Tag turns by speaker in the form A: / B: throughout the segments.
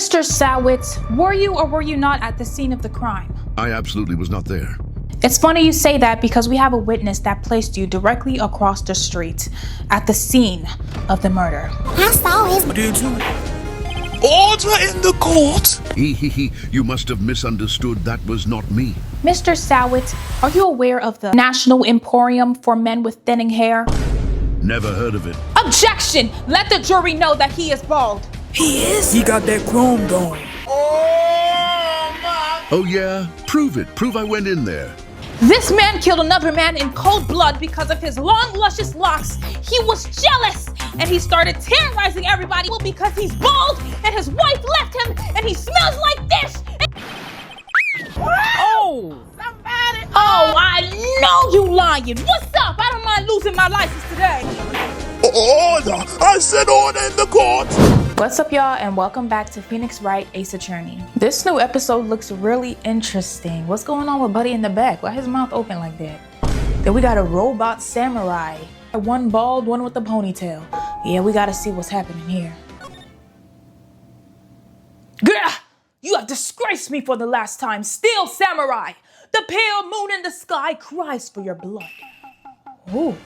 A: Mr. Sawitz, were you or were you not at the scene of the crime?
B: I absolutely was not there.
A: It's funny you say that because we have a witness that placed you directly across the street at the scene of the murder.
C: I saw his
D: Order in the court!
B: You must have misunderstood. That was not me.
A: Mr. Sawitz, are you aware of the National Emporium for Men with Thinning Hair?
B: Never heard of it.
A: Objection! Let the jury know that he is bald.
D: He is? He got that chrome going.
B: Oh yeah? Prove it. Prove I went in there.
A: This man killed another man in cold blood because of his long, luscious locks. He was jealous, and he started terrorizing everybody because he's bald, and his wife left him, and he smells like this.
D: Oh!
A: Somebody! Oh, I know you lying. What's up? I don't mind losing my license today.
D: Order! I said order in the court!
A: What's up, y'all, and welcome back to Phoenix Wright, Ace Attorney. This new episode looks really interesting. What's going on with Buddy in the back? Why his mouth open like that? Then we got a robot samurai. One bald, one with a ponytail. Yeah, we gotta see what's happening here. Gah! You have disgraced me for the last time. Still samurai! The pale moon in the sky cries for your blood. Ooh.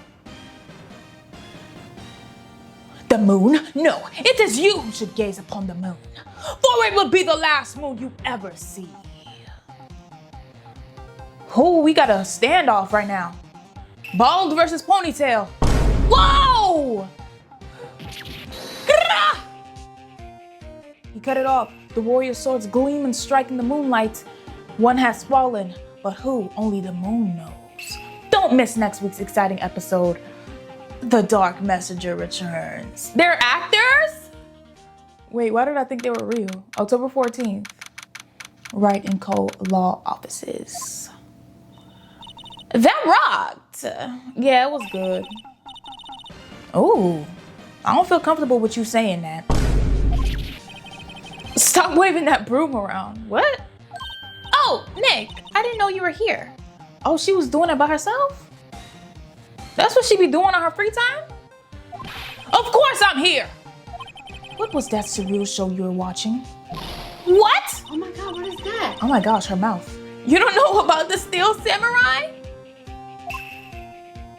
A: The moon? No, it is you who should gaze upon the moon, for it will be the last moon you ever see. Oh, we got a standoff right now. Bald versus ponytail. Whoa! Grah! He cut it off. The warrior swords gleam and strike in the moonlight. One has fallen, but who? Only the moon knows. Don't miss next week's exciting episode. The Dark Messenger returns. They're actors? Wait, why did I think they were real? October 14th. Wright and Co. Law Offices. That rocked. Yeah, it was good. Oh, I don't feel comfortable with you saying that. Stop waving that broom around. What? Oh, Nick, I didn't know you were here. Oh, she was doing it by herself? That's what she be doing on her free time? Of course I'm here! What was that surreal show you were watching? What?
C: Oh my god, what is that?
A: Oh my gosh, her mouth. You don't know about the Steel Samurai?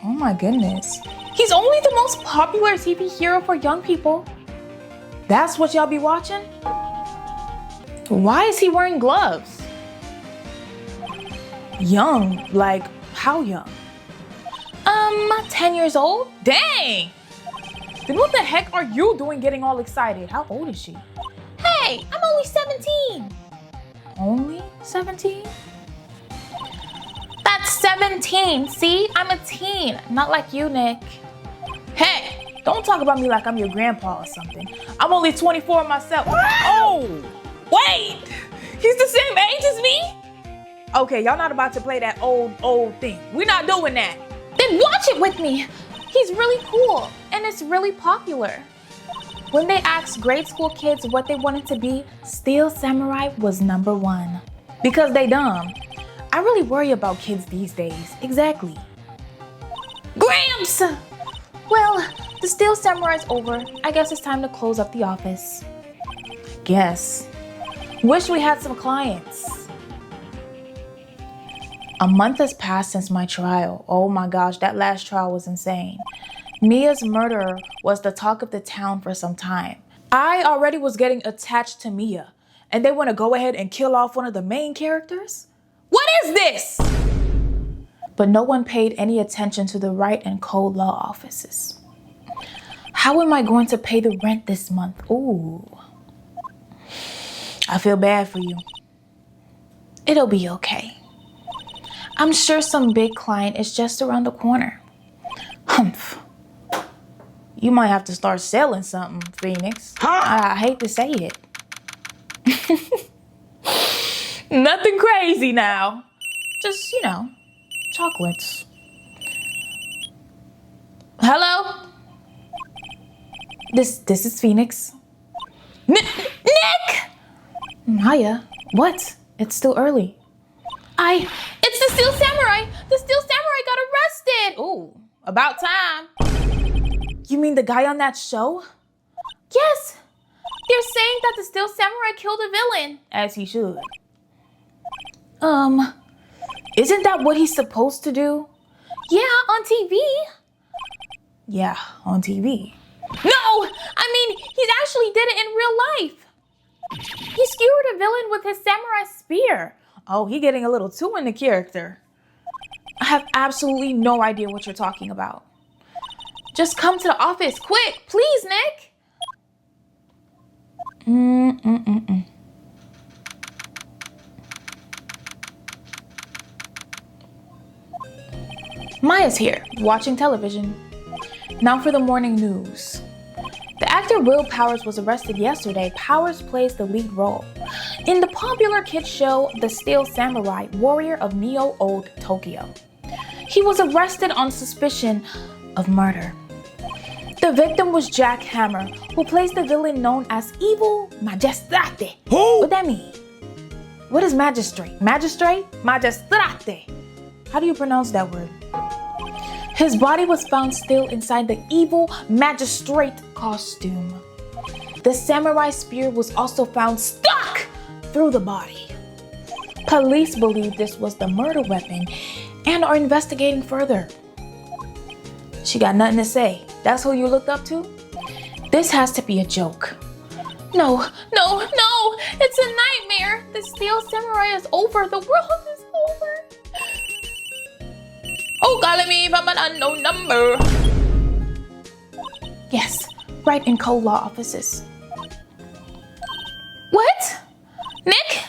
A: Oh my goodness. He's only the most popular TV hero for young people. That's what y'all be watching? Why is he wearing gloves? Young, like how young? 10 years old? Dang! Then what the heck are you doing getting all excited? How old is she? Hey, I'm only 17. Only 17? That's 17. See, I'm a teen. Not like you, Nick. Hey, don't talk about me like I'm your grandpa or something. I'm only 24 myself. Oh, wait. He's the same age as me? Okay, y'all not about to play that old thing. We're not doing that. Then watch it with me. He's really cool and it's really popular. When they asked grade school kids what they wanted to be, Steel Samurai was #1. Because they dumb. I really worry about kids these days. Exactly. Gramps! Well, the Steel Samurai's over. I guess it's time to close up the office. Guess. Wish we had some clients. A month has passed since my trial. Oh my gosh, that last trial was insane. Mia's murder was the talk of the town for some time. I already was getting attached to Mia, and they want to go ahead and kill off one of the main characters? What is this? But no one paid any attention to the Wright and Co. law offices. How am I going to pay the rent this month? Ooh. I feel bad for you. It'll be okay. I'm sure some big client is just around the corner. Humph. You might have to start selling something, Phoenix. I hate to say it. Nothing crazy now. Just, chocolates. Hello? This is Phoenix. Nick! Maya, what? It's still early. It's the Steel Samurai! The Steel Samurai got arrested! Ooh, about time. You mean the guy on that show? Yes. They're saying that the Steel Samurai killed a villain, as he should. Isn't that what he's supposed to do? Yeah, on TV. Yeah, on TV. No, I mean, he actually did it in real life. He skewered a villain with his samurai spear. Oh, he getting a little too into character. I have absolutely no idea what you're talking about. Just come to the office, quick, please, Nick. Maya's here, watching television. Now for the morning news. The actor Will Powers was arrested yesterday. Powers plays the lead role in the popular kids show The Steel Samurai, Warrior of Neo-Old Tokyo. He was arrested on suspicion of murder. The victim was Jack Hammer, who plays the villain known as Evil Magistrate.
D: Who?
A: What that mean? What is magistrate? Magistrate? Magistrate. How do you pronounce that word? His body was found still inside the Evil Magistrate costume. The samurai spear was also found stuck through the body. Police believe this was the murder weapon and are investigating further. She got nothing to say. That's who you looked up to? This has to be a joke. No, no, no! It's a nightmare! The Steel Samurai is over. The world is over. Oh, calling me from an unknown number. Yes, right in co-law offices. What? Nick?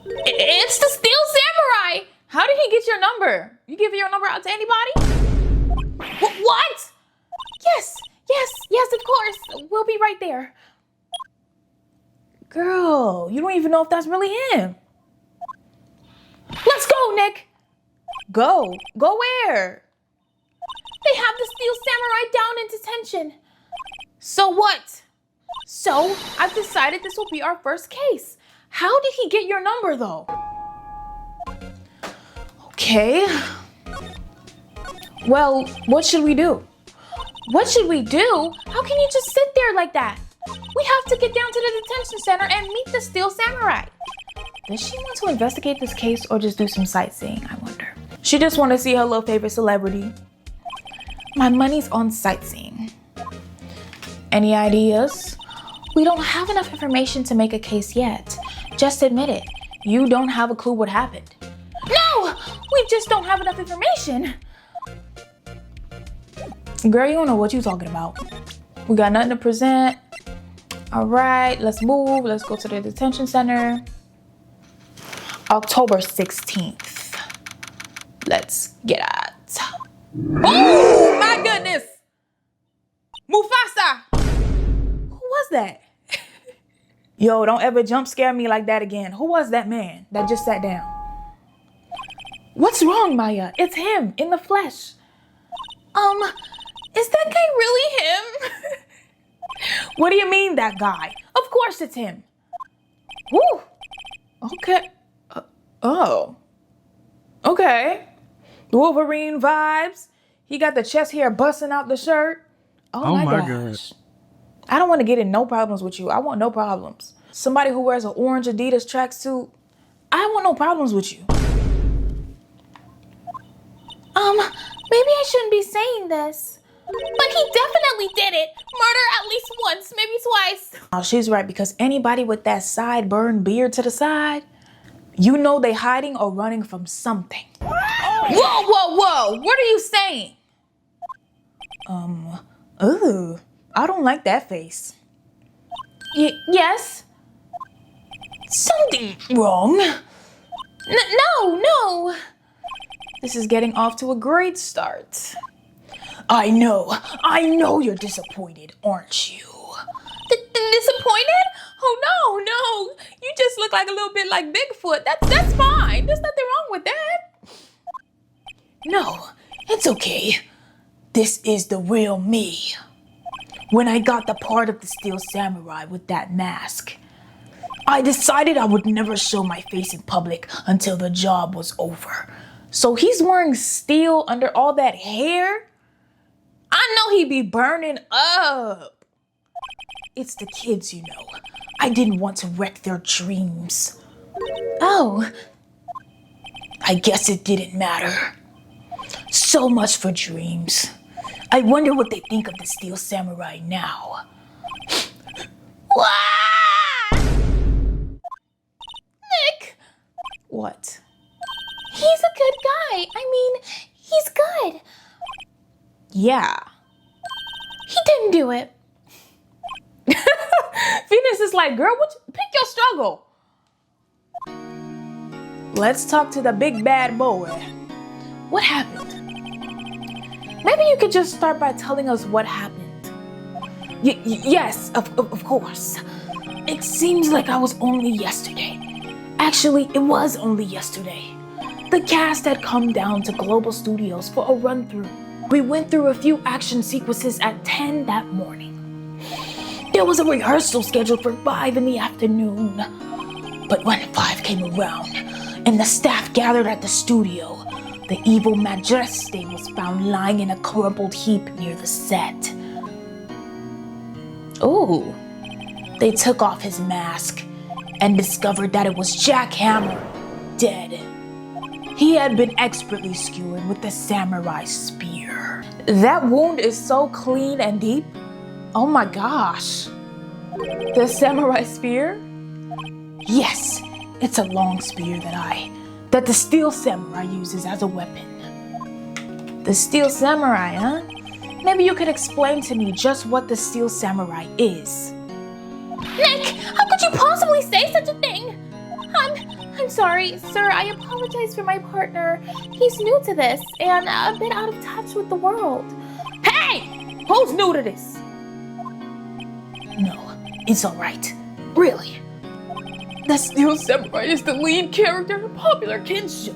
A: It's the Steel Samurai! How did he get your number? You give your number out to anybody? What? Yes, of course. We'll be right there. Girl, you don't even know if that's really him. Let's go, Nick. Go where? They have the Steel Samurai down in detention. So what? So I've decided this will be our first case. How did he get your number though? Okay. Well, what should we do? What should we do? How can you just sit there like that? We have to get down to the detention center and meet the Steel Samurai. Does she want to investigate this case or just do some sightseeing, I wonder? She just want to see her little favorite celebrity. My money's on sightseeing. Any ideas? We don't have enough information to make a case yet. Just admit it. You don't have a clue what happened. No! We just don't have enough information. Girl, you don't know what you're talking about. We got nothing to present. All right, let's move. Let's go to the detention center. October 16th. Let's get at. Oh my goodness! Mufasa! Who was that? Yo, don't ever jump scare me like that again. Who was that man that just sat down? What's wrong, Maya? It's him in the flesh. Is that guy really him? What do you mean, that guy? Of course it's him. Woo! Okay. Oh. Okay. Wolverine vibes. He got the chest hair busting out the shirt. Oh my gosh. I don't want to get in no problems with you. I want no problems. Somebody who wears an orange Adidas tracksuit. I want no problems with you. Maybe I shouldn't be saying this, but he definitely did it. Murder at least once, maybe twice. Oh, she's right, because anybody with that sideburn beard to the side, you know they hiding or running from something. Whoa. What are you saying? I don't like that face. Yes? Something wrong? No. This is getting off to a great start. I know you're disappointed, aren't you? Disappointed? Oh no. You just look like a little bit like Bigfoot. That's fine. There's nothing wrong with that. No, it's okay. This is the real me. When I got the part of the Steel Samurai with that mask, I decided I would never show my face in public until the job was over. So he's wearing steel under all that hair? I know he'd be burning up. It's the kids, you know. I didn't want to wreck their dreams.
C: Oh,
A: I guess it didn't matter. So much for dreams. I wonder what they think of the Steel Samurai now.
C: Nick,
A: What?
C: he's a good guy. I mean, he's good.
A: Yeah.
C: He didn't do it.
A: Venus is like, girl, pick your struggle. Let's talk to the big bad boy. What happened? Maybe you could just start by telling us what happened. Yes, of course. It seems like I was only yesterday. Actually, it was only yesterday. The cast had come down to Global Studios for a run-through. We went through a few action sequences at 10 that morning. There was a rehearsal scheduled for 5 in the afternoon. But when 5 came around and the staff gathered at the studio, the evil Majesty was found lying in a crumpled heap near the set.
C: Ooh.
A: They took off his mask and discovered that it was Jack Hammer, dead. He had been expertly skewered with the samurai spear. That wound is so clean and deep. Oh my gosh. The samurai spear? Yes, it's a long spear that the Steel Samurai uses as a weapon. The Steel Samurai, huh? Maybe you could explain to me just what the Steel Samurai is.
C: Nick, how could you possibly say such a thing? I'm sorry, sir. I apologize for my partner. He's new to this and a bit out of touch with the world.
A: Hey! Who's new to this? No, it's alright. Really. The Steel Samurai is the lead character in a popular kids show.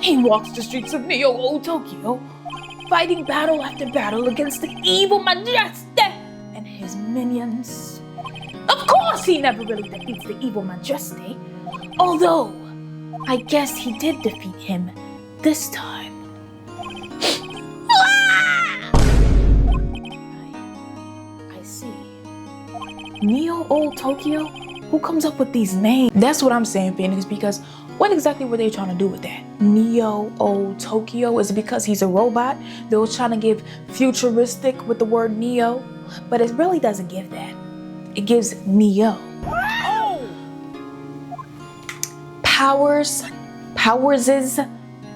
A: He walks the streets of Neo Old Tokyo, fighting battle after battle against the evil Majesty and his minions. Of course he never really defeats the evil Majesty, although I guess he did defeat him this time. I see. Neo Old Tokyo? Who comes up with these names? That's what I'm saying, Phoenix, because what exactly were they trying to do with that? Neo Old Tokyo? Is it because he's a robot? They were trying to give futuristic with the word Neo, but it really doesn't give that. It gives Neo. Powers'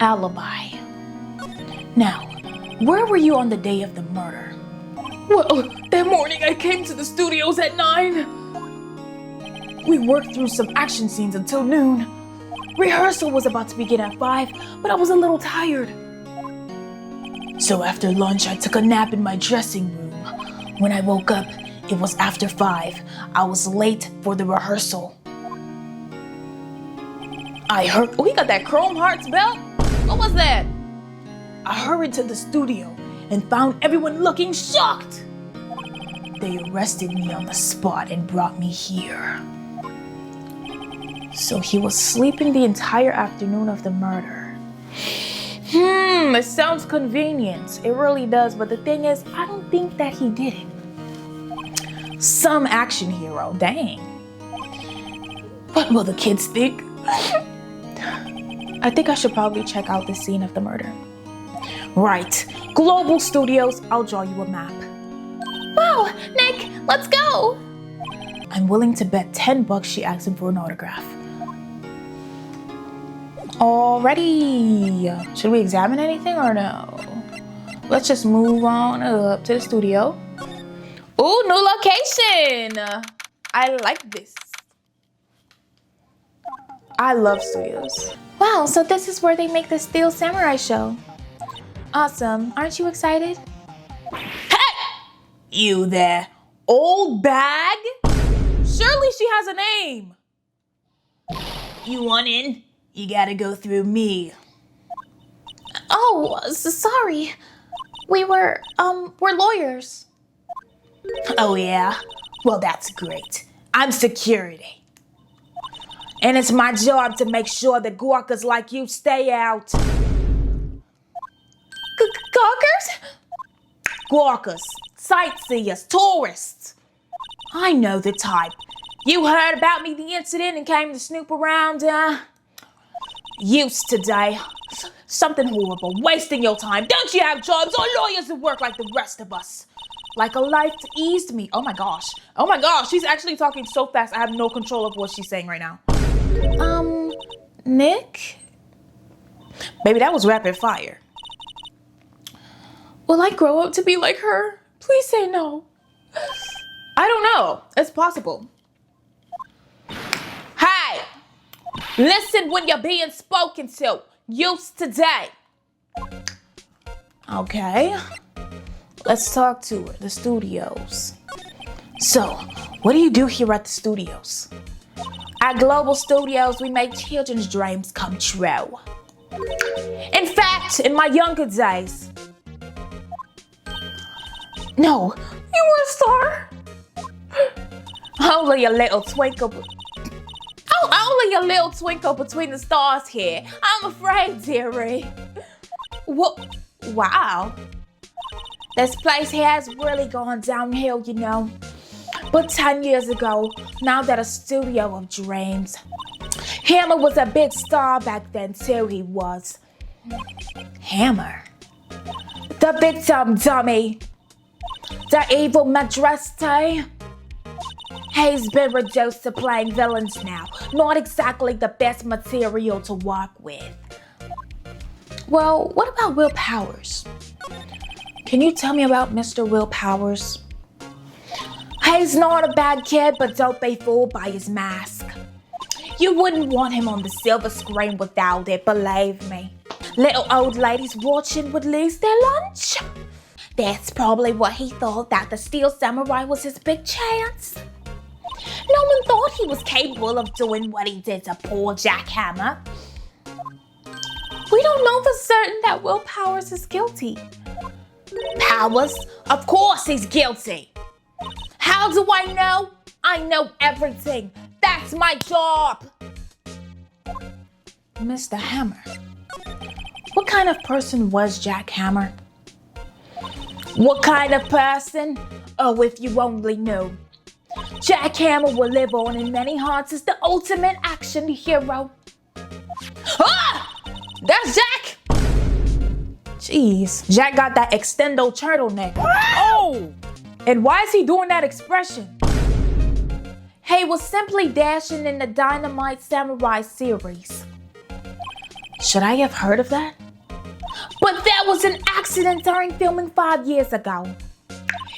A: alibi. Now, where were you on the day of the murder? Well, that morning I came to the studios at 9. We worked through some action scenes until noon. Rehearsal was about to begin at 5, but I was a little tired. So after lunch, I took a nap in my dressing room. When I woke up, it was after 5. I was late for the rehearsal. Oh, he got that Chrome Hearts belt? What was that? I hurried to the studio and found everyone looking shocked. They arrested me on the spot and brought me here. So he was sleeping the entire afternoon of the murder. It sounds convenient. It really does, but the thing is, I don't think that he did it. Some action hero, dang. What will the kids think? I think I should probably check out the scene of the murder. Right, Global Studios, I'll draw you a map.
C: Wow, Nick, let's go.
A: I'm willing to bet $10 she asked him for an autograph. Alrighty, should we examine anything or no? Let's just move on up to the studio. Ooh, new location. I like this. I love studios.
C: Wow, so this is where they make the Steel Samurai show. Awesome, aren't you excited?
A: Hey! You there, old bag? Surely she has a name. You want in? You gotta go through me.
C: Oh, sorry. We're lawyers.
A: Oh yeah? Well, that's great. I'm security. And it's my job to make sure that gawkers like you stay out.
C: Gawkers?
A: Gawkers, sightseers, tourists. I know the type. You heard about me, the incident, and came to snoop around, used today. Something horrible, wasting your time. Don't you have jobs or lawyers who work like the rest of us? Like a life eased me. Oh my gosh. Oh my gosh, she's actually talking so fast I have no control of what she's saying right now. Nick? Baby, that was rapid fire. Will I grow up to be like her? Please say no. I don't know. It's possible. Hey! Listen when you're being spoken to. Used today. Okay. Let's talk to her. The studios. So, what do you do here at the studios? At Global Studios, we make children's dreams come true. In fact, in my younger days. No, you were a star. Only a little twinkle. Only a little twinkle between the stars here. I'm afraid, dearie. What? Wow. This place here has really gone downhill, you know. But 10 years ago, now that a studio of dreams. Hammer was a big star back then too, he was. Hammer? The big dumb dummy. The evil madraste. He's been reduced to playing villains now. Not exactly the best material to work with. Well, what about Will Powers? Can you tell me about Mr. Will Powers? He's not a bad kid, but don't be fooled by his mask. You wouldn't want him on the silver screen without it, believe me. Little old ladies watching would lose their lunch. That's probably what he thought, that the Steel Samurai was his big chance. No one thought he was capable of doing what he did to poor Jack Hammer. We don't know for certain that Will Powers is guilty. Powers? Of course he's guilty. How do I know? I know everything. That's my job. Mr. Hammer, what kind of person was Jack Hammer? What kind of person? Oh, if you only knew. Jack Hammer will live on in many hearts as the ultimate action hero. Ah! That's Jack! Jeez, Jack got that extendo turtleneck. Oh! And why is he doing that expression? He was simply dashing in the Dynamite Samurai series. Should I have heard of that? But that was an accident during filming 5 years ago.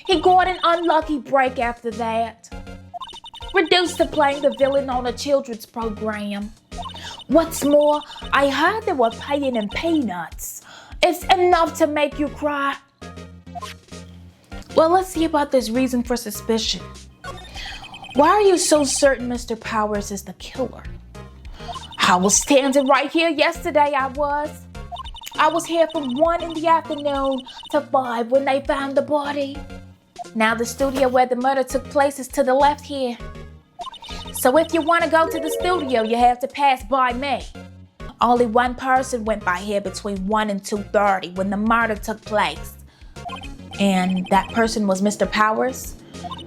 A: He got an unlucky break after that. Reduced to playing the villain on a children's program. What's more, I heard they were paying him peanuts. It's enough to make you cry. Well, let's see about this reason for suspicion. Why are you so certain Mr. Powers is the killer? I was standing right here yesterday, I was here from 1 in the afternoon to 5 when they found the body. Now the studio where the murder took place is to the left here. So if you want to go to the studio, you have to pass by me. Only one person went by here between 1 and 2:30 when the murder took place. And that person was Mr. Powers?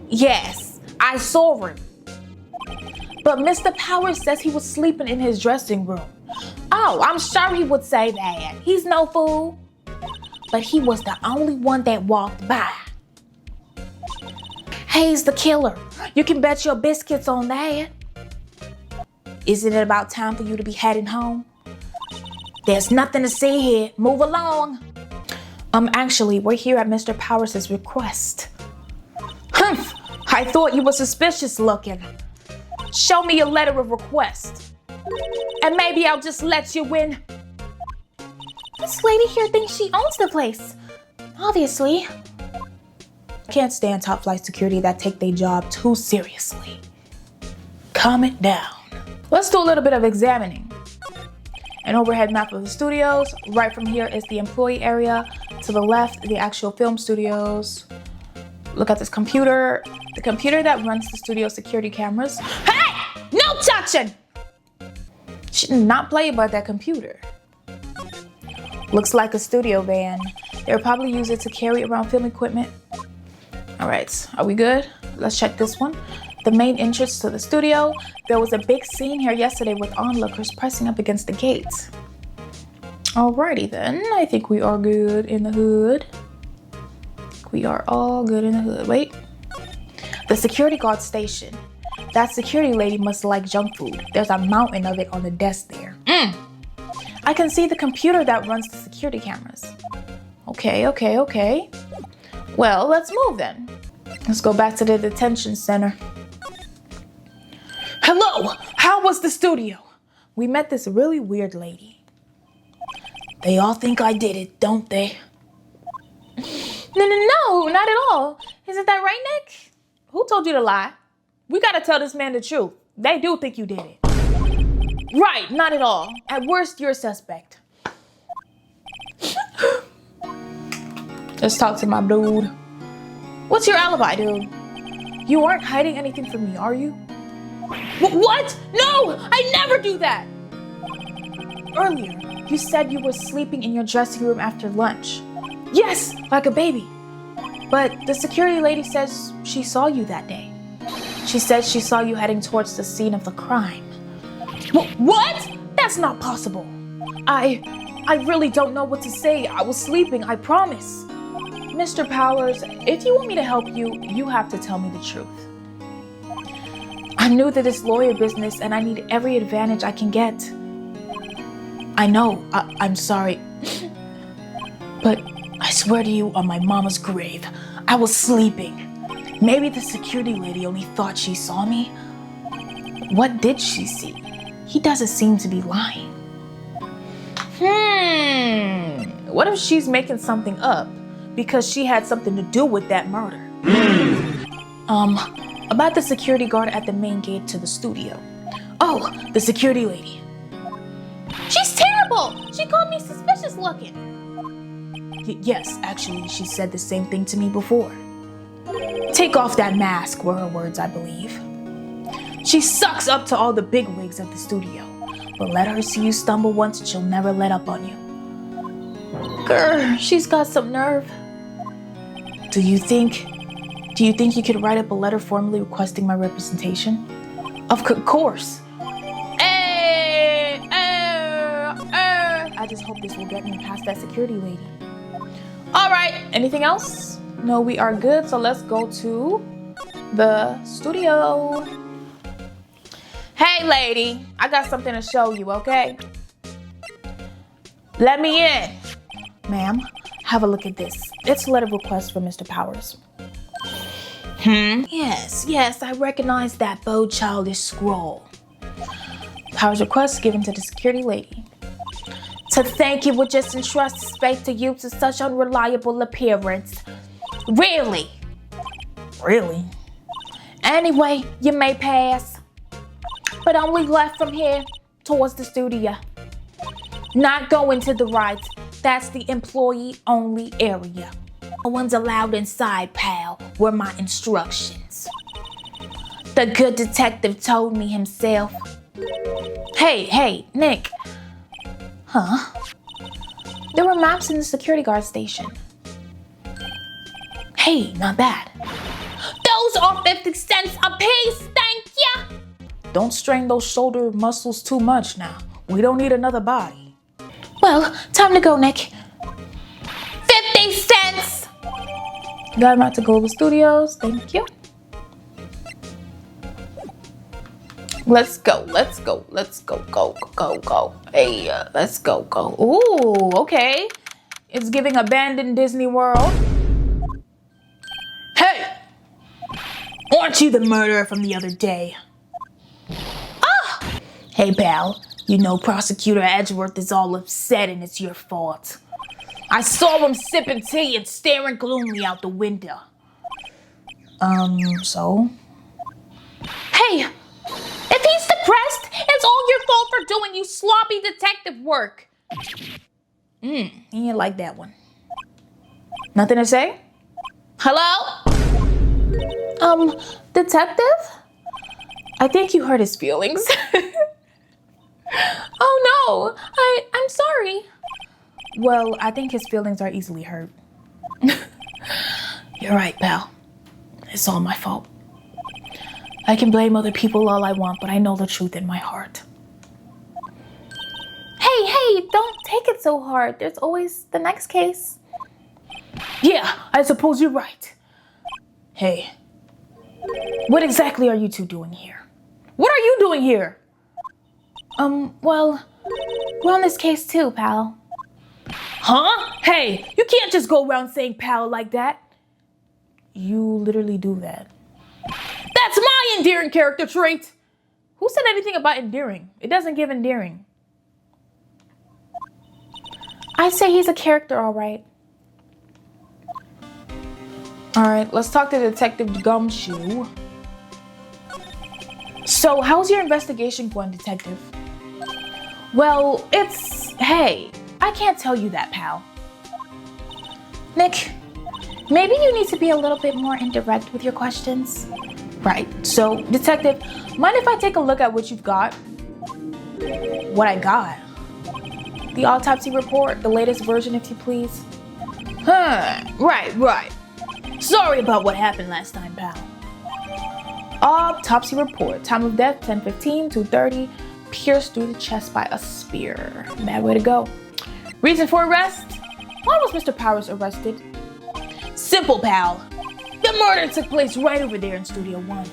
A: Yes, I saw him. But Mr. Powers says he was sleeping in his dressing room. Oh, I'm sure he would say that. He's no fool. But he was the only one that walked by. He's the killer. You can bet your biscuits on that. Isn't it about time for you to be heading home? There's nothing to see here. Move along. Actually, we're here at Mr. Powers' request. Humph! I thought you were suspicious looking. Show me your letter of request. And maybe I'll just let you in.
C: This lady here thinks she owns the place. Obviously.
A: Can't stand top flight security that take their job too seriously. Calm it down. Let's do a little bit of examining. An overhead map of the studios. Right from here is the employee area. To the left, the actual film studios. Look at this computer. The computer that runs the studio security cameras. Hey! No touching! She did not play about that computer. Looks like a studio van. They'll probably use it to carry around film equipment. All right, are we good? let's check this one. The main entrance to the studio. There was a big scene here yesterday with onlookers pressing up against the gates. Alrighty then, I think we are good in the hood. We are all good in the hood. Wait. The security guard station. That security lady must like junk food. There's a mountain of it on the desk there. I can see the computer that runs the security cameras. Okay. Well, let's move then. Let's go back to the detention center. Hello, how was the studio? We met this really weird lady. They all think I did it, don't they?
C: No, not at all. Isn't that right, Nick?
A: Who told you to lie? We gotta tell this man the truth. They do think you did it. Right, not at all. At worst, you're a suspect. Let's talk to my dude. What's your alibi, dude? You aren't hiding anything from me, are you? What? No, I never do that. Earlier, you said you were sleeping in your dressing room after lunch. Yes, like a baby. But the security lady says she saw you that day. She says she saw you heading towards the scene of the crime. What? That's not possible. I really don't know what to say. I was sleeping, I promise. Mr. Powers, if you want me to help you, you have to tell me the truth. I'm new to this lawyer business and I need every advantage I can get. I know, I'm sorry. But I swear to you on my mama's grave, I was sleeping. Maybe the security lady only thought she saw me. What did she see? He doesn't seem to be lying. What if she's making something up because she had something to do with that murder? About the security guard at the main gate to the studio. Oh, the security lady.
C: She's terrible. She called me suspicious looking.
A: Yes, actually, she said the same thing to me before. Take off that mask, were her words, I believe. She sucks up to all the bigwigs of the studio. But let her see you stumble once and she'll never let up on you. Grr, she's got some nerve. Do you think you could write up a letter formally requesting my representation? Of course. I just hope this will get me past that security lady. All right, anything else? No, we are good, so let's go to the studio. Hey, lady, I got something to show you, okay? Let me in. Ma'am, have a look at this. It's a letter request for Mr. Powers. Yes, I recognize that bold childish scroll. Powers request given to the security lady. To thank you would just entrust space to you to such unreliable appearance. Really? Anyway, you may pass. But only left from here towards the studio. Not going to the right. That's the employee-only area. No one's allowed inside, pal, were my instructions. The good detective told me himself. Hey, Nick. Huh? There were maps in the security guard station. Hey, not bad.
C: Those are 50 cents a piece, thank ya!
A: Don't strain those shoulder muscles too much now. We don't need another body.
C: Well, time to go, Nick. 50 cents!
A: Got right to Global Studios, thank you. Let's go. Go. Hey, let's go. Ooh, okay. It's giving abandoned Disney World. Hey! Aren't you the murderer from the other day? Ah! Hey, pal. You know Prosecutor Edgeworth is all upset and it's your fault. I saw him sipping tea and staring gloomily out the window. So?
C: Hey! If he's depressed, it's all your fault for doing you sloppy detective work.
A: He didn't like that one. Nothing to say?
C: Hello?
A: Detective? I think you hurt his feelings.
C: Oh no, I'm sorry.
A: Well, I think his feelings are easily hurt. You're right, pal. It's all my fault. I can blame other people all I want, but I know the truth in my heart.
C: Hey, don't take it so hard. There's always the next case.
A: Yeah, I suppose you're right. Hey, what exactly are you two doing here? What are you doing here?
C: Well, we're on this case too, pal.
A: Huh? Hey, you can't just go around saying pal like that. You literally do that. That's my endearing character trait. Who said anything about endearing? It doesn't give endearing.
C: I say he's a character, all right.
A: All right, let's talk to Detective Gumshoe. So, how's your investigation going, Detective?
C: Well,
A: Hey, I can't tell you that, pal.
C: Nick, maybe you need to be a little bit more indirect with your questions.
A: Right, so, Detective, mind if I take a look at what you've got? What I got? The autopsy report, the latest version, if you please. Right. Sorry about what happened last time, pal. Autopsy report, time of death, 10:15, 2:30, pierced through the chest by a spear. Bad way to go. Reason for arrest? Why was Mr. Powers arrested? Simple, pal. The murder took place right over there in Studio 1.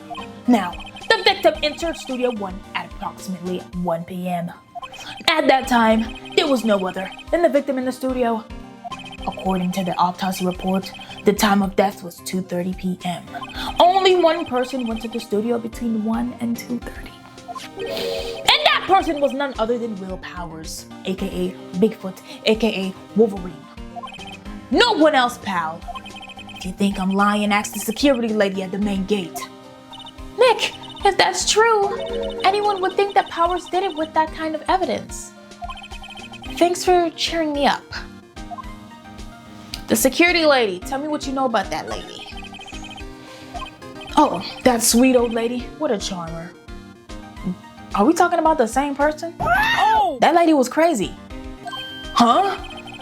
A: Now, the victim entered Studio 1 at approximately 1 p.m. At that time, there was no other than the victim in the studio. According to the autopsy report, the time of death was 2:30 p.m. Only one person went to the studio between 1 and 2:30. And that person was none other than Will Powers, aka Bigfoot, aka Wolverine. No one else, pal. If you think I'm lying, ask the security lady at the main gate.
C: Nick, if that's true, anyone would think that Powers did it with that kind of evidence. Thanks for cheering me up.
A: The security lady, tell me what you know about that lady. Oh, that sweet old lady, what a charmer. Are we talking about the same person? Oh! That lady was crazy. Huh?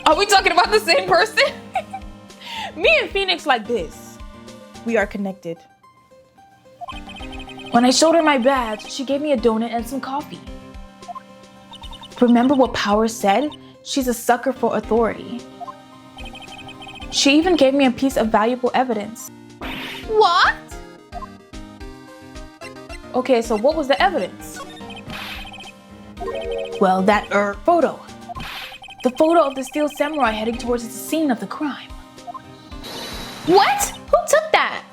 A: Are we talking about the same person? Me and Phoenix like this. We are connected. When I showed her my badge, she gave me a donut and some coffee. Remember what Powers said? She's a sucker for authority. She even gave me a piece of valuable evidence.
C: What?
A: Okay, so what was the evidence? Well, that photo. The photo of the steel samurai heading towards the scene of the crime.
C: What? Who took that?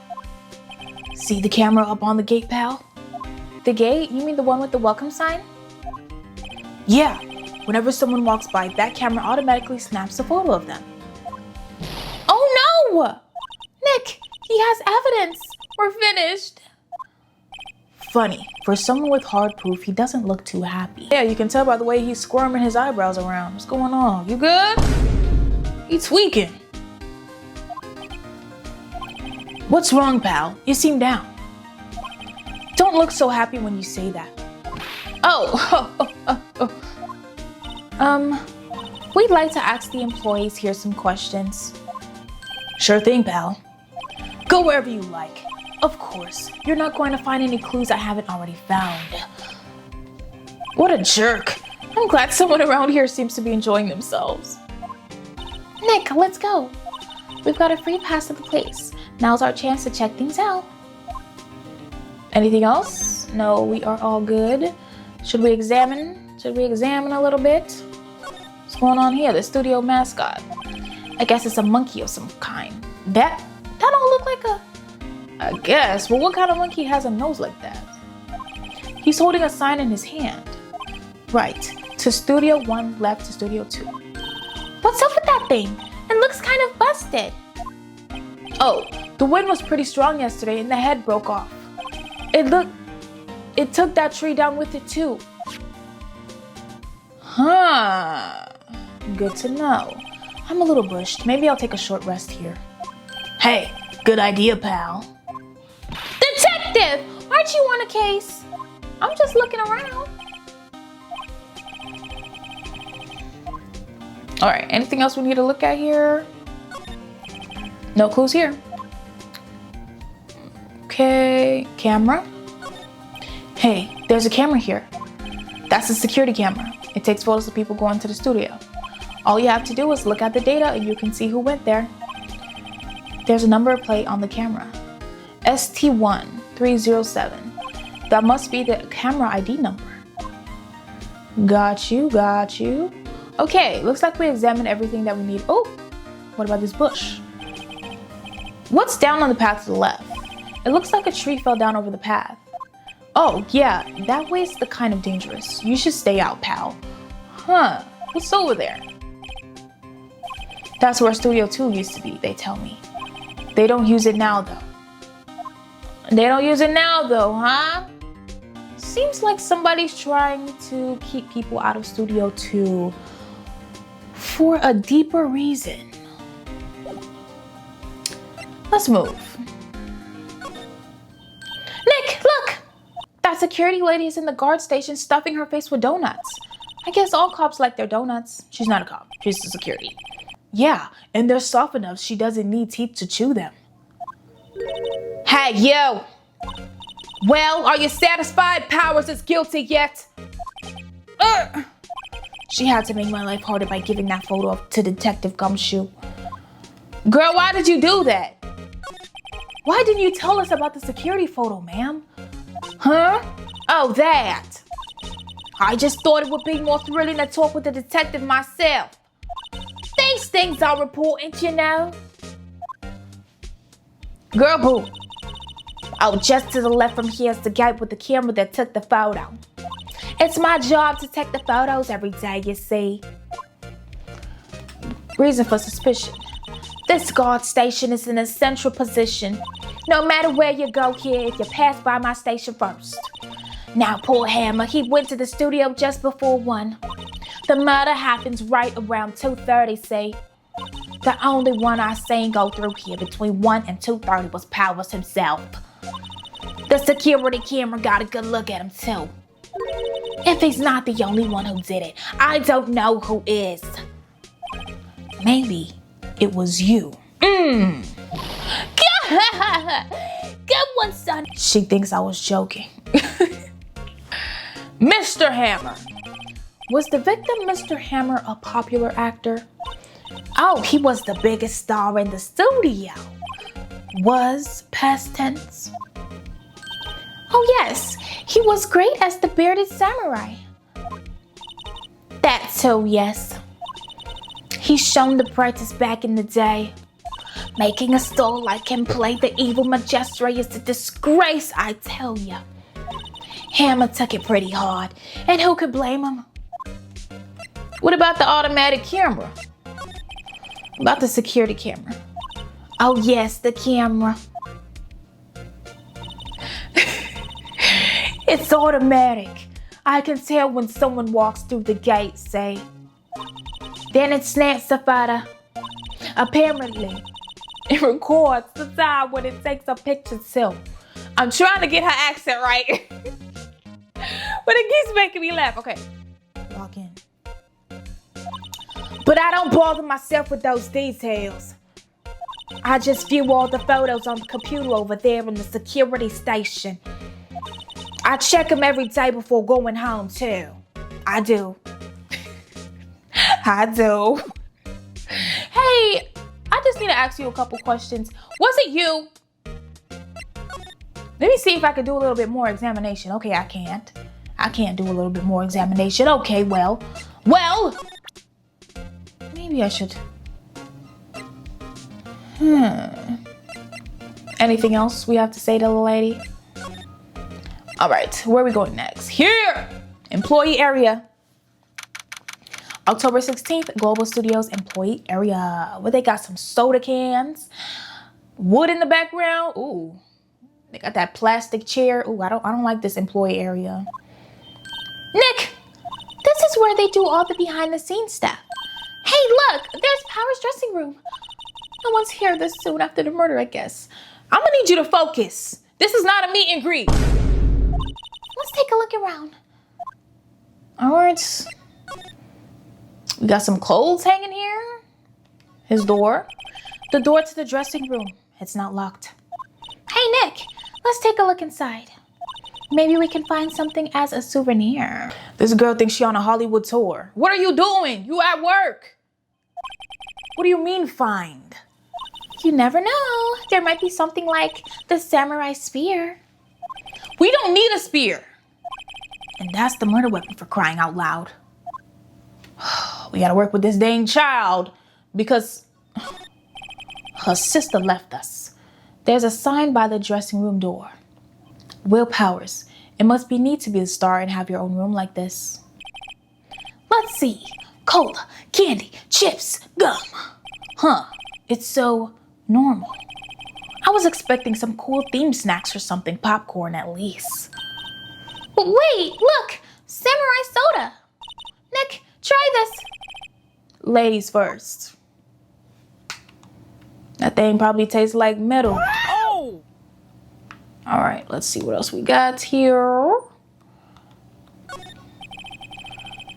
A: See the camera up on the gate, pal?
C: The gate? You mean the one with the welcome sign?
A: Yeah. Whenever someone walks by, that camera automatically snaps a photo of them.
C: Oh no! Nick, he has evidence. We're finished.
A: Funny, for someone with hard proof, he doesn't look too happy. Yeah, you can tell by the way he's squirming his eyebrows around. What's going on? You good? He's tweaking. What's wrong, pal? You seem down. Don't look so happy when you say that.
C: We'd like to ask the employees here some questions.
A: Sure thing, pal. Go wherever you like. Of course, you're not going to find any clues I haven't already found. What a jerk. I'm glad someone around here seems to be enjoying themselves.
C: Nick, let's go. We've got a free pass to the place. Now's our chance to check things out.
A: Anything else? No, we are all good. Should we examine a little bit? What's going on here? The studio mascot. I guess it's a monkey of some kind. That don't look like a... I guess. Well, what kind of monkey has a nose like that? He's holding a sign in his hand. Right. To Studio 1, left to Studio 2.
C: What's up with that thing? It looks kind of busted.
A: Oh, the wind was pretty strong yesterday and the head broke off. It took that tree down with it too. Huh. Good to know. I'm a little bushed. Maybe I'll take a short rest here. Hey, good idea, pal.
C: Detective, aren't you on a case? I'm just looking around.
A: All right, anything else we need to look at here? No clues here. Okay, camera. Hey, there's a camera here. That's a security camera. It takes photos of people going to the studio. All you have to do is look at the data and you can see who went there. There's a number plate on the camera. ST1307. That must be the camera ID number. Got you. Okay, looks like we examined everything that we need. Oh, what about this bush? What's down on the path to the left? It looks like a tree fell down over the path. Oh, yeah, that way's the kind of dangerous. You should stay out, pal. Huh, what's over there? That's where Studio 2 used to be, they tell me. They don't use it now, though. Huh? Seems like somebody's trying to keep people out of Studio 2 for a deeper reason. Let's move. Nick, look! That security lady is in the guard station stuffing her face with donuts. I guess all cops like their donuts. She's not a cop, she's a security. Yeah, and they're soft enough she doesn't need teeth to chew them. Hey, you! Well, are you satisfied Powers is guilty yet? She had to make my life harder by giving that photo to Detective Gumshoe. Girl, why did you do that? Why didn't you tell us about the security photo, ma'am? Huh? Oh, that. I just thought it would be more thrilling to talk with the detective myself. These things are important, you know. Girl, boo. Oh, just to the left from here is the guy with the camera that took the photo. It's my job to take the photos every day, you see. Reason for suspicion. This guard station is in a central position. No matter where you go here, if you pass by my station first. Now, poor Hammer, he went to the studio just before 1. The murder happens right around 2:30, see? The only one I seen go through here between 1 and 2:30 was Powers himself. The security camera got a good look at him too. If he's not the only one who did it, I don't know who is. Maybe it was you. Good one, son. She thinks I was joking. Mr. Hammer. Was the victim Mr. Hammer a popular actor? Oh, he was the biggest star in the studio. Was past tense. Oh yes, he was great as the bearded samurai. That too, yes. He's shown the brightest back in the day. Making a star like him play the evil Majestre is a disgrace, I tell ya. Hammer took it pretty hard, and who could blame him? What about the automatic camera? About the security camera? Oh yes, the camera. It's automatic. I can tell when someone walks through the gate, say. Then it snaps the photo. Apparently, it records the time when it takes a picture too. I'm trying to get her accent right. But it keeps making me laugh. Okay, log in. But I don't bother myself with those details. I just view all the photos on the computer over there in the security station. I check them every day before going home too. I do. I do. Hey, I just need to ask you a couple questions. Was it you? Let me see if I can do a little bit more examination. Okay, I can't. I can't do a little bit more examination. Okay, well. Maybe I should. Anything else we have to say to the lady? All right, where are we going next? Here, employee area. October 16th, Global Studios employee area. Where they got some soda cans, wood in the background. Ooh, they got that plastic chair. Ooh, I don't like this employee area. Nick, this is where they do all the behind the scenes stuff. Hey, look, there's Power's dressing room. No one's here this soon after the murder, I guess. I'm gonna need you to focus. This is not a meet and greet. Let's take a look around. All right. We got some clothes hanging here. His door. The door to the dressing room. It's not locked. Hey, Nick, let's take a look inside.
C: Maybe we can find something as a souvenir.
A: This girl thinks she on a Hollywood tour. What are you doing? You at work. What do you mean find?
C: You never know. There might be something like the samurai spear.
A: We don't need a spear. And that's the murder weapon, for crying out loud. We gotta work with this dang child because her sister left us. There's a sign by the dressing room door. Will Powers, it must be neat to be the star and have your own room like this.
C: Let's see. Cola, candy, chips, gum.
A: Huh, it's so normal. I was expecting some cool themed snacks or something, popcorn at least.
C: But wait, look, samurai soda. Nick, try this.
A: Ladies first. That thing probably tastes like metal. Oh! All right, let's see what else we got here.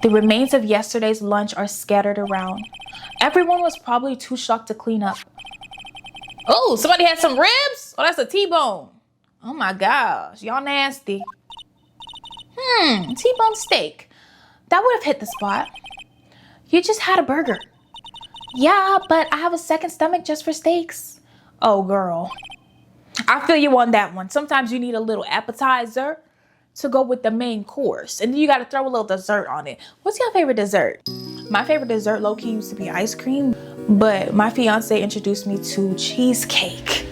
A: The remains of yesterday's lunch are scattered around. Everyone was probably too shocked to clean up. Oh, somebody had some ribs? Oh, that's a T-bone. Oh my gosh, y'all nasty. T-bone steak. That would have hit the spot. You just had a burger.
C: Yeah, but I have a second stomach just for steaks.
A: Oh, girl. I feel you on that one. Sometimes you need a little appetizer to go with the main course. And then you got to throw a little dessert on it. What's your favorite dessert? My favorite dessert low-key used to be ice cream. But my fiance introduced me to cheesecake.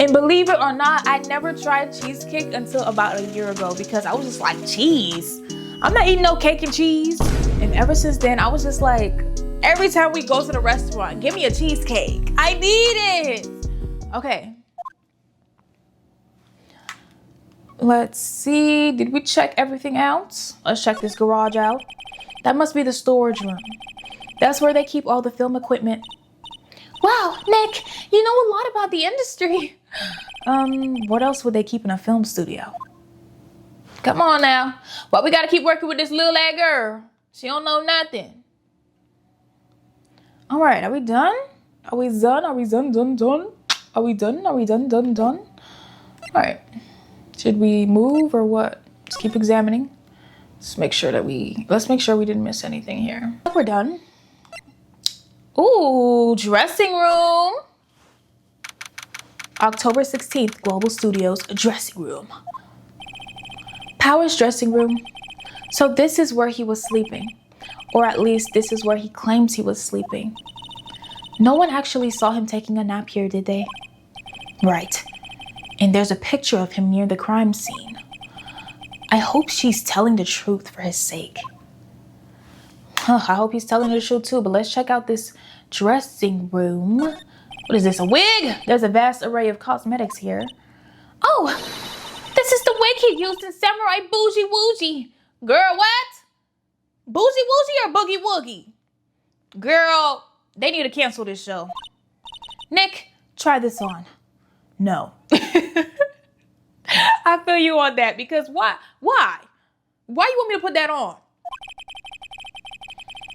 A: And believe it or not, I never tried cheesecake until about a year ago because I was just like, cheese? I'm not eating no cake and cheese. And ever since then, I was just like, every time we go to the restaurant, give me a cheesecake. I need it. Okay. Let's see. Did we check everything out? Let's check this garage out. That must be the storage room. That's where they keep all the film equipment.
C: Wow, Nick, you know a lot about the industry.
A: What else would they keep in a film studio? Come on now. Why we gotta keep working with this little ass girl? She don't know nothing. All right, are we done? Are we done? Are we done? Are we done? Are we done? All right. Should we move or what? Let's keep examining. Let's make sure we didn't miss anything here. We're done. Ooh, dressing room. October 16th, Global Studios dressing room. Powers' dressing room. So this is where he was sleeping. Or at least this is where he claims he was sleeping. No one actually saw him taking a nap here, did they? Right. And there's a picture of him near the crime scene. I hope she's telling the truth for his sake. I hope he's telling the truth too, but let's check out this dressing room. What is this, a wig? There's a vast array of cosmetics here.
C: Oh, this is the wig he used in Samurai Bougie Woogie.
A: Girl, what? Bougie Woogie or Boogie Woogie? Girl, they need to cancel this show. Nick, try this on. No. I feel you on that because why? Why you want me to put that on?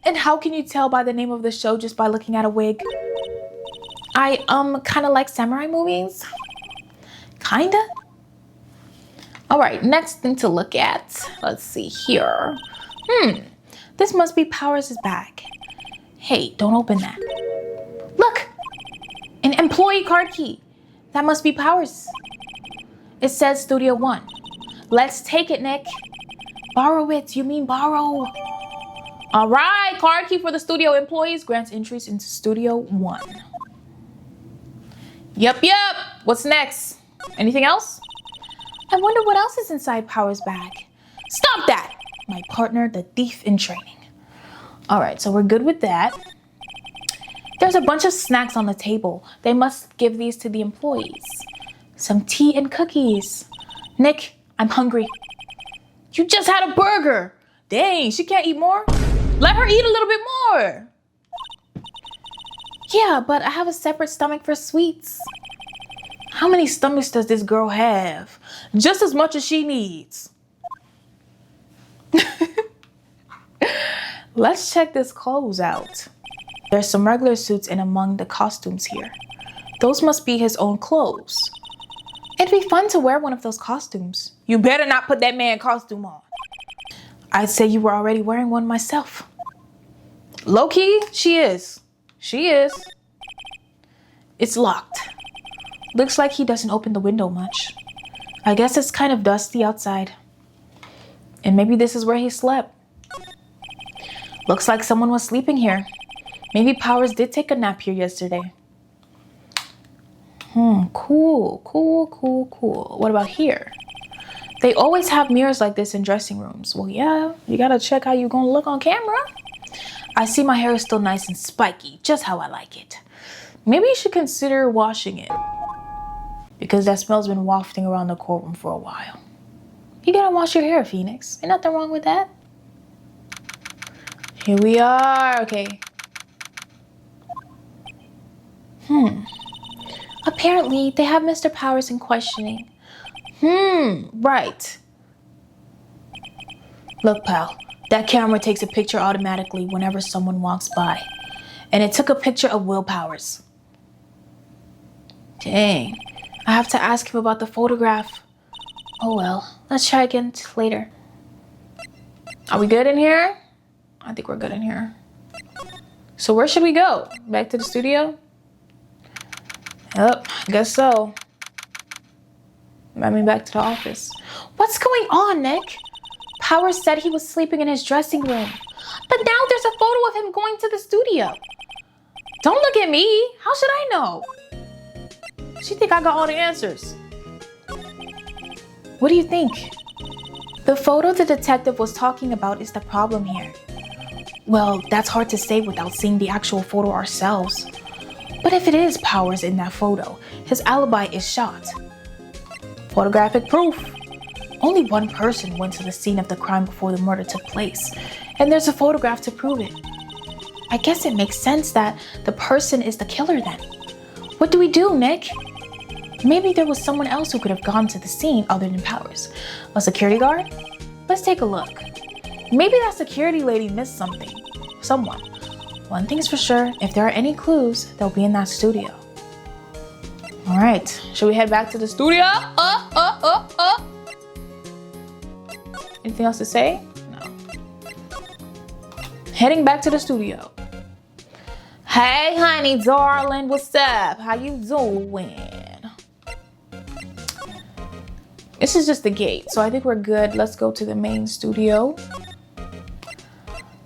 A: And how can you tell by the name of the show just by looking at a wig? I kind of like samurai movies. Kinda. All right, next thing to look at. Let's see here. This must be Powers' bag. Hey, don't open that. Look, an employee card key. That must be Powers. It says Studio 1. Let's take it, Nick. Borrow it. You mean borrow. All right, card key for the studio employees grants entries into Studio 1. Yep. What's next? Anything else? I wonder what else is inside Powers' bag. Stop that! My partner, the thief in training. All right, so we're good with that. There's a bunch of snacks on the table. They must give these to the employees. Some tea and cookies. Nick, I'm hungry. You just had a burger. Dang, she can't eat more? Let her eat a little bit more. Yeah, but I have a separate stomach for sweets. How many stomachs does this girl have? Just as much as she needs. Let's check this clothes out. There's some regular suits in among the costumes here. Those must be his own clothes. It'd be fun to wear one of those costumes. You better not put that man costume on. I'd say you were already wearing one myself. Low-key, she is. She is. It's locked. Looks like he doesn't open the window much. I guess it's kind of dusty outside. And maybe this is where he slept. Looks like someone was sleeping here. Maybe Powers did take a nap here yesterday. Cool. What about here? They always have mirrors like this in dressing rooms. Well, yeah, you gotta check how you're gonna look on camera. I see my hair is still nice and spiky, just how I like it. Maybe you should consider washing it, because that smell's been wafting around the courtroom for a while. You gotta wash your hair, Phoenix. Ain't nothing wrong with that. Here we are, okay.
C: Apparently, they have Mr. Powers in questioning.
A: Right. Look, pal, that camera takes a picture automatically whenever someone walks by. And it took a picture of Will Powers. Dang, I have to ask him about the photograph. Oh well, let's try again later. Are we good in here? I think we're good in here. So where should we go? Back to the studio? Yep, I guess so. I mean, back to the office.
C: What's going on, Nick? Powers said he was sleeping in his dressing room. But now there's a photo of him going to the studio.
A: Don't look at me. How should I know? She think I got all the answers. What do you think?
C: The photo the detective was talking about is the problem here.
A: Well, that's hard to say without seeing the actual photo ourselves. But if it is Powers in that photo, his alibi is shot. Photographic proof. Only one person went to the scene of the crime before the murder took place, and there's a photograph to prove it.
C: I guess it makes sense that the person is the killer then.
A: What do we do, Nick? Maybe there was someone else who could have gone to the scene other than Powers. A security guard? Let's take a look. Maybe that security lady missed something. Someone. One thing's for sure, if there are any clues, they'll be in that studio. All right, should we head back to the studio? Anything else to say? No. Heading back to the studio. Hey, honey, darling, what's up? How you doing? This is just the gate, so I think we're good. Let's go to the main studio.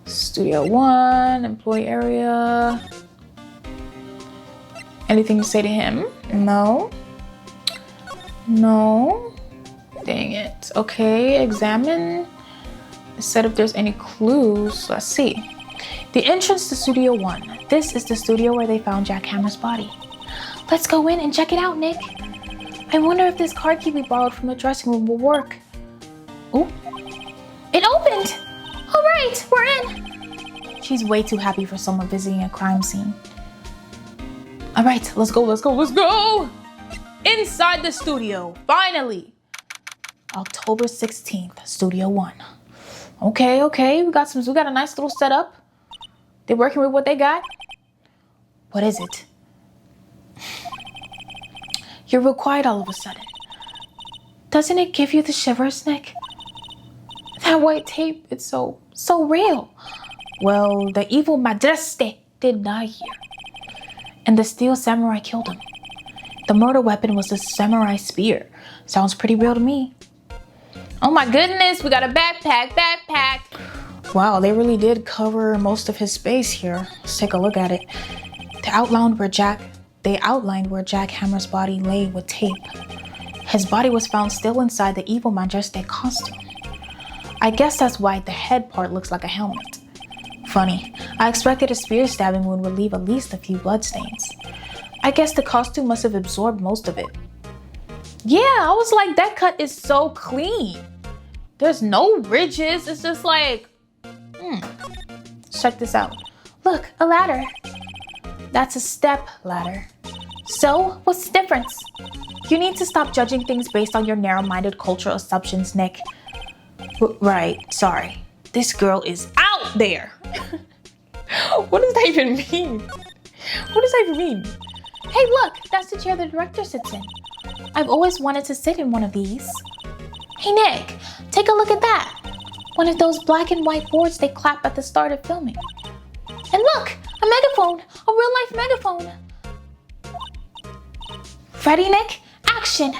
A: Studio 1, employee area. Anything to say to him? No. No. Dang it. Okay, examine. Instead if there's any clues. Let's see. The entrance to Studio 1. This is the studio where they found Jack Hammer's body.
C: Let's go in and check it out, Nick. I wonder if this card key we borrowed from the dressing room will work.
A: Oh,
C: it opened! All right, we're in.
A: She's way too happy for someone visiting a crime scene. All right, let's go. Inside the studio, finally. October 16th, Studio 1. Okay, we got a nice little setup. They're working with what they got. What is it? You're real quiet all of a sudden.
C: Doesn't it give you the shivers, Nick?
A: That white tape, it's so real. Well, the evil Madreste did die here. And the steel samurai killed him. The murder weapon was a samurai spear. Sounds pretty real to me. Oh my goodness, we got a backpack. Wow, they really did cover most of his space here. Let's take a look at it. They outlined where Jack Hammer's body lay with tape. His body was found still inside the evil Majestic costume. I guess that's why the head part looks like a helmet. Funny, I expected a spear stabbing wound would leave at least a few bloodstains. I guess the costume must have absorbed most of it. Yeah, I was like, that cut is so clean. There's no ridges, it's just like, Check this out.
C: Look, a ladder.
A: That's a step ladder.
C: So, what's the difference?
A: You need to stop judging things based on your narrow-minded cultural assumptions, Nick. Right, sorry. This girl is out there. What does that even mean? What does that even mean?
C: Hey, look, that's the chair the director sits in. I've always wanted to sit in one of these. Hey Nick, take a look at that. One of those black and white boards they clap at the start of filming. And look, a megaphone, a real-life megaphone. Ready, Nick? Action!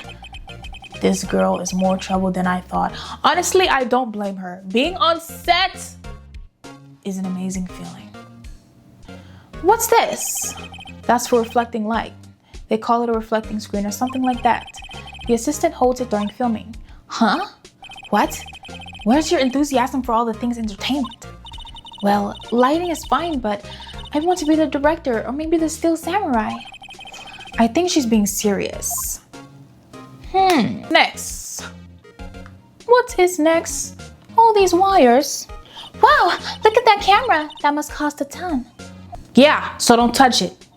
A: This girl is more trouble than I thought. Honestly, I don't blame her. Being on set is an amazing feeling. What's this? That's for reflecting light. They call it a reflecting screen or something like that. The assistant holds it during filming. Huh? What? Where's your enthusiasm for all the things entertainment? Well, lighting is fine, but I want to be the director or maybe the Steel Samurai. I think she's being serious. Next. What is next? All these wires.
C: Wow, look at that camera. That must cost a ton.
A: Yeah, so don't touch it.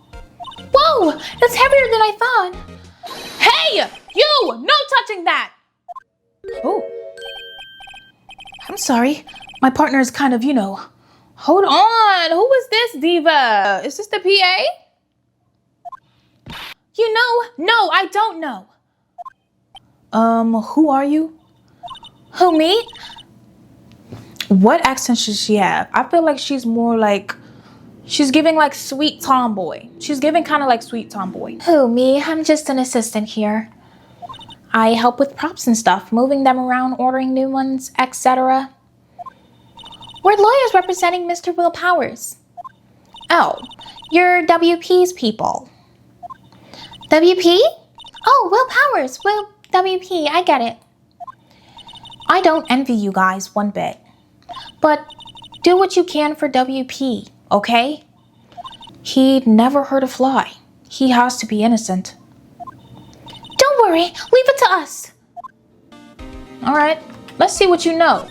C: Whoa, it's heavier than I thought.
A: Hey, you! No touching that! Oh. I'm sorry. My partner is kind of, Hold on. Who is this diva? Is this the PA? No, I don't know. Who are you?
C: Who, me?
A: What accent should she have? I feel like she's more like, she's giving like sweet tomboy. She's giving kind of like sweet tomboy.
C: Who, me? I'm just an assistant here. I help with props and stuff, moving them around, ordering new ones, etc. We're lawyers representing Mr. Will Powers. Oh, you're WP's people. WP? Oh, Will Powers. Will WP, I get it. I don't envy you guys one bit. But do what you can for WP, okay?
A: He'd never hurt a fly. He has to be innocent.
C: Don't worry, leave it to us.
A: All right, let's see what you know.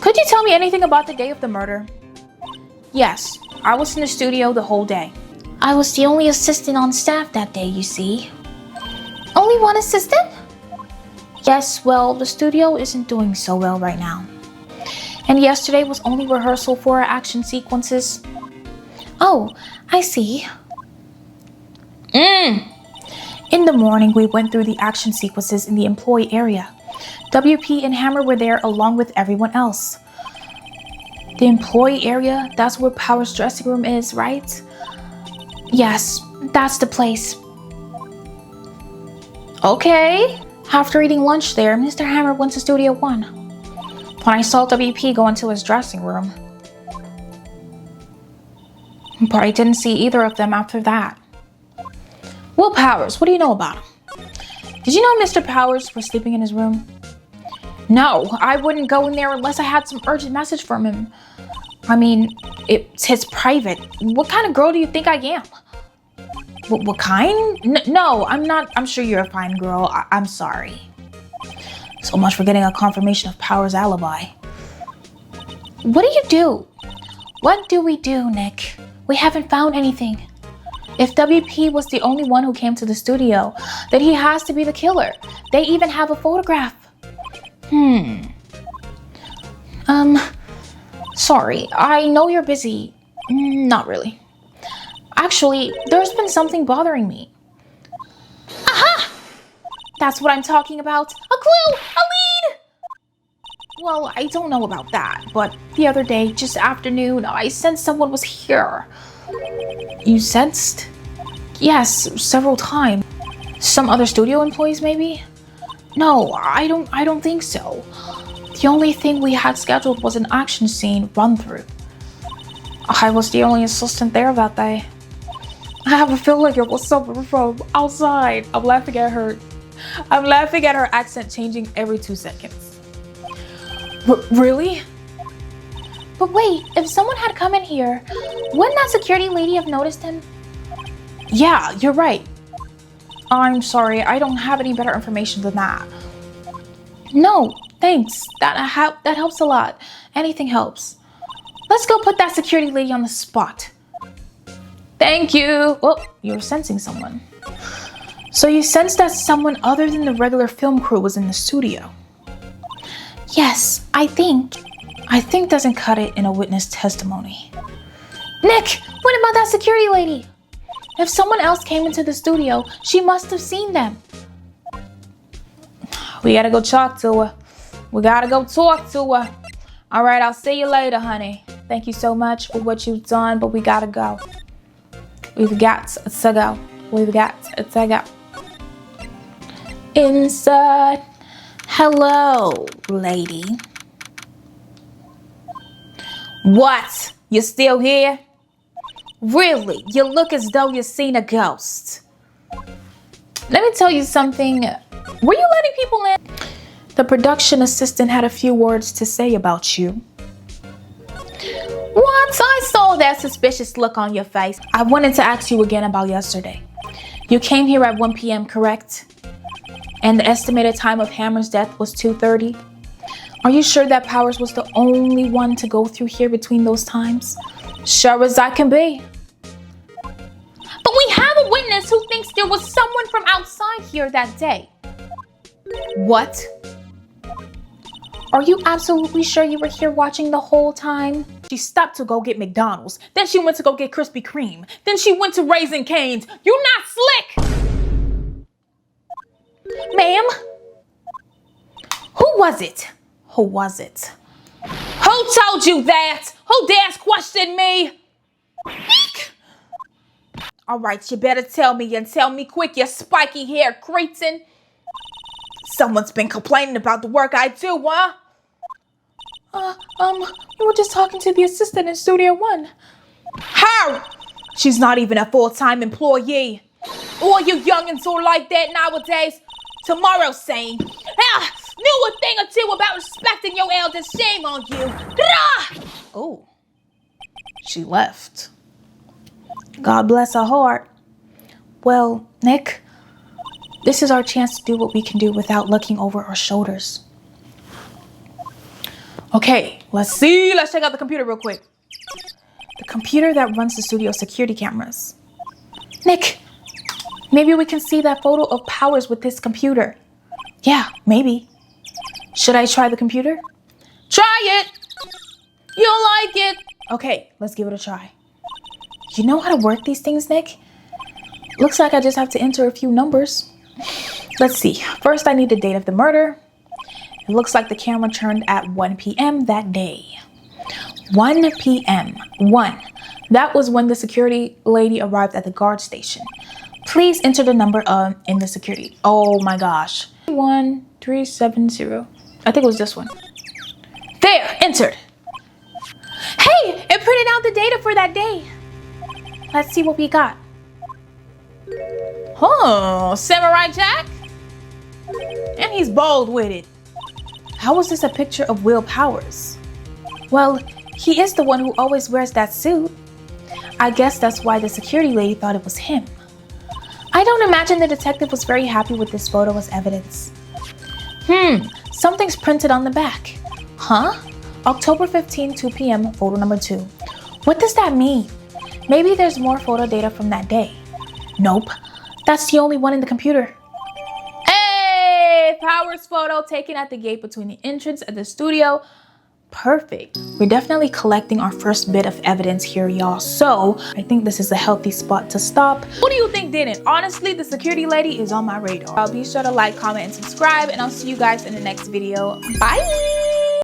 A: Could you tell me anything about the day of the murder? Yes, I was in the studio the whole day.
C: I was the only assistant on staff that day, you see. Only one assistant?
A: Yes, well, the studio isn't doing so well right now. And yesterday was only rehearsal for our action sequences.
C: Oh, I see.
A: In the morning, we went through the action sequences in the employee area. WP and Hammer were there along with everyone else. The employee area, that's where Power's dressing room is, right?
C: Yes, that's the place.
A: Okay. After eating lunch there, Mr. Hammer went to Studio 1. When I saw WP go into his dressing room. But I didn't see either of them after that. Will Powers, what do you know about him? Did you know Mr. Powers was sleeping in his room? No, I wouldn't go in there unless I had some urgent message from him. I mean, it's private. What kind of girl do you think I am? What kind? No, I'm not. I'm sure you're a fine girl. I'm sorry. So much for getting a confirmation of Power's alibi.
C: What do you do?
A: What do we do, Nick?
C: We haven't found anything.
A: If WP was the only one who came to the studio, then he has to be the killer. They even have a photograph. Sorry, I know you're busy. Not really. Actually, there's been something bothering me.
C: Aha!
A: That's what I'm talking about.
C: A clue! A lead!
A: Well, I don't know about that, but the other day, just afternoon, I sensed someone was here. You sensed? Yes, several times. Some other studio employees, maybe? No, I don't think so. The only thing we had scheduled was an action scene run-through. I was the only assistant there that day. I have a feeling it was someone from outside. I'm laughing at her accent changing every 2 seconds. Really?
C: But wait, if someone had come in here, wouldn't that security lady have noticed him?
A: Yeah, you're right. I'm sorry, I don't have any better information than that. No, thanks. That helps a lot. Anything helps. Let's go put that security lady on the spot. Thank you. Oh, you're sensing someone. So you sensed that someone other than the regular film crew was in the studio?
C: Yes, I think.
A: I think doesn't cut it in a witness testimony.
C: Nick, what about that security lady? If someone else came into the studio, she must have seen them.
A: We gotta go talk to her. We gotta go talk to her. All right, I'll see you later, honey. Thank you so much for what you've done, but we gotta go. We've got to go. We've got to go.
C: Inside. Hello, lady.
A: What? You still here?
C: Really? You look as though you've seen a ghost.
A: Let me tell you something. Were you letting people in?
C: The production assistant had a few words to say about you.
A: What? I saw that suspicious look on your face.
C: I wanted to ask you again about yesterday. You came here at 1 p.m., correct? And the estimated time of Hammer's death was 2:30. Are you sure that Powers was the only one to go through here between those times?
A: Sure as I can be.
C: But we have a witness who thinks there was someone from outside here that day.
A: What?
C: Are you absolutely sure you were here watching the whole time?
A: She stopped to go get McDonald's. Then she went to go get Krispy Kreme. Then she went to Raising Cane's. You're not slick!
C: Ma'am?
A: Who was it? Who was it? Who told you that? Who dares question me? All right, you better tell me and tell me quick, you spiky haired cretin. Someone's been complaining about the work I do, huh?
C: You were just talking to the assistant in Studio One.
A: Her! She's not even a full-time employee. All you youngins are like that nowadays. Tomorrow's saying, knew a thing or two about respecting your elders. Shame on you.
C: Oh, she left. God bless her heart. Well, Nick, this is our chance to do what we can do without looking over our shoulders.
A: Okay, let's see. Let's check out the computer real quick.
C: The computer that runs the studio security cameras. Nick, maybe we can see that photo of Powers with this computer. Yeah, maybe. Should I try the computer?
A: Try it. You'll like it.
C: Okay, let's give it a try. You know how to work these things, Nick? Looks like I just have to enter a few numbers. Let's see. First, I need the date of the murder. It looks like the camera turned at 1 p.m. that day. 1 p.m. 1. That was when the security lady arrived at the guard station. Please enter the number in the security. Oh my gosh. 1370. I think it was this one.
A: There, entered.
C: Hey, it printed out the data for that day. Let's see what we got.
A: Oh, Samurai Jack? And he's bold with it.
C: How is this a picture of Will Powers? Well, he is the one who always wears that suit. I guess that's why the security lady thought it was him. I don't imagine the detective was very happy with this photo as evidence. Something's printed on the back. Huh? October 15, 2 p.m., photo number 2. What does that mean? Maybe there's more photo data from that day. Nope, that's the only one in the computer.
A: Hey, Powers photo taken at the gate between the entrance and the studio.
C: Perfect. We're definitely collecting our first bit of evidence here, y'all. So I think this is a healthy spot to stop.
A: Who do you think didn't? Honestly, the security lady is on my radar. I'll be sure to like, comment, and subscribe, and I'll see you guys in the next video. Bye!